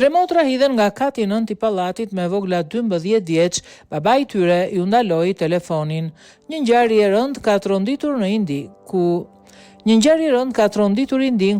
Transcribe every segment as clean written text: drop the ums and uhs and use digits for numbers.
Tre motra hidhen nga kati nënt i pallatit me vogla 12 vjeç, babai i tyre ju ndaloi telefonin. Një ngjarje e rëndë ka tronditur në Indi,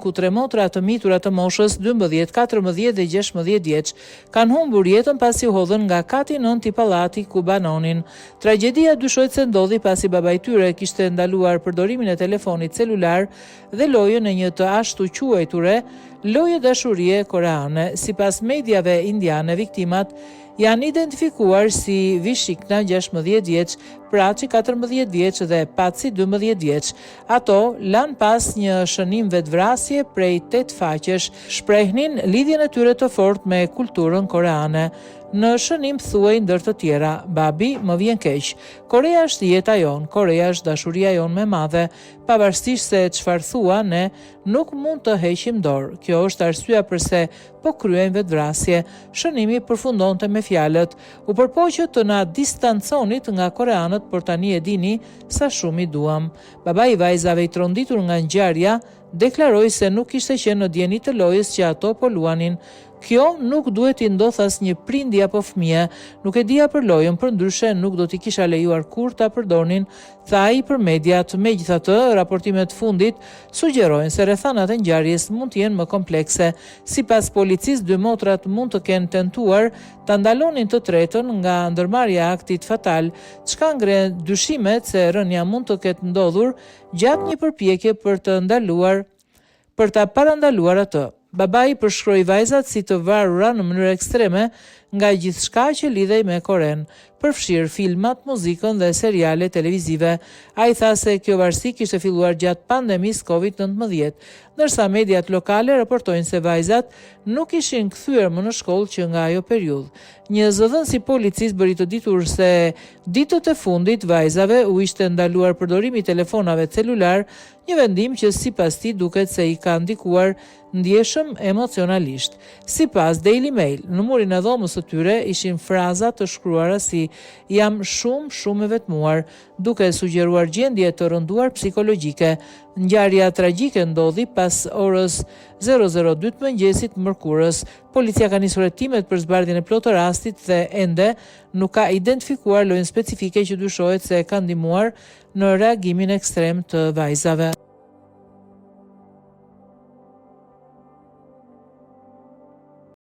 ku tre motra të mitura të moshës 12, 14 dhe 16 vjeç kanë humbur jetën pasi u hodhën nga kati nënt i pallatit ku banonin. Tragjedia dyshohet se ndodhi pasi babai i tyre kishte ndaluar përdorimin e telefonit celular dhe lojën e një të ashtu quajture lojë dashurie koreane. Sipas mediave indiane, viktimat janë identifikuar si Vishikna 16 vjeç, Praçi 14 vjeç dhe Paci 12 vjeç. Ato lanë pas një shënim vetvrasje prej 8 faqesh, shprehnin lidhjen e tyre të fortë me kulturën koreane. Në shënim thuaj ndër të tjera, babi më vjen keq. Korea është jeta jon, Korea është dashuria jon më madhe, pavarësisht se çfarë thua ne, nuk mund të heqim dorë. Kjo është arsyeja pse po kryejmë vetvrasje. Shënimi përfundonte me fjalët: u përpoqët të na distanconit nga koreanët, por tani e dini sa shumë i duam. Babai i vajzave i tronditur nga ngjarja deklaroi se nuk kishte qenë në dieni të lojës që ato po luanin. Kjo nuk duhet i ndodh asnjë prindi apo fëmijë, nuk e dija për lojën, përndryshe nuk do t'i kisha lejuar kur ta përdornin, tha ai për mediat. Megjithatë, raportimet fundit sugjerojnë se rrethanat e ngjarjes mund të jenë më komplekse. Sipas policisë, dy motrat mund të kenë tentuar ta ndalonin të tretën nga ndërmarrja e aktit fatal, çka ngre dyshimet se rënja mund të ketë ndodhur gjatë një përpjekje për ta parandaluar atë. Babai përshkroi vajzat si të varura në mënyrë ekstreme nga gjithçka që lidhej me Koren, përfshirë filmat, muzikën dhe seriale televizive. Ai tha se kjo varësi kishte filluar gjatë pandemisë COVID-19, ndërsa mediat lokale raportojnë se vajzat nuk ishin kthyer më në shkollë që nga ajo periudhë. Një zëdhënës i policisë bëri të ditur se ditët e fundit vajzave u ishte ndaluar përdorimi i telefonave celular, një vendim që sipas tij duket se i ka ndikuar ndjeshëm emocionalisht. Sipas Daily Mail, në murin e dhomës së tyre ishin fraza të shkruara si "jam shumë e vetmuar", duke sugjeruar gjendje të rënduar psikologjike. Ngjarja tragjike ndodhi pas orës 00:02 të mëngjesit mërkurës. Policia ka nisur hetimet për zbardhjen e plotë të rastit dhe ende nuk ka identifikuar lojën specifike që dyshohet se ka ndihmuar në reagimin ekstrem të vajzave.